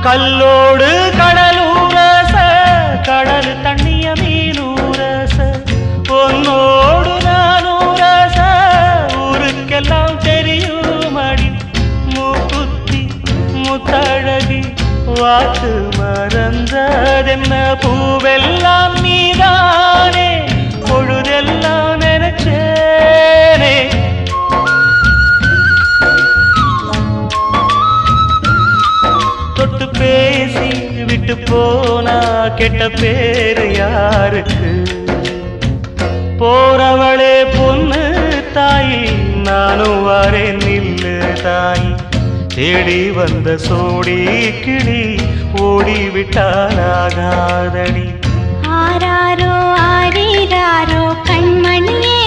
கல்லோடு கடலூரச கடல் தண்ணிய மீனூரச பொன்னோடு நானூரச ஊருக்கெல்லாம் தெரியும் அடி மூக்குத்தி முத்தழகி வாக்கு மறந்ததென்ன பூவெல்லாம் நீதானே பொழுதெல்லாம் நினைச்சேனே தொட்டு பேசி விட்டு போனா கெட்ட பேரு யாருக்கு போறவளே பொண்ணு தாயி நானும் வரேன் நில்லு தாயி தேடி வந்த சோடி கிளி ஓடிவிட்டாலாகாதடி ஆராரோ ஆரீராரோ கண்மணியே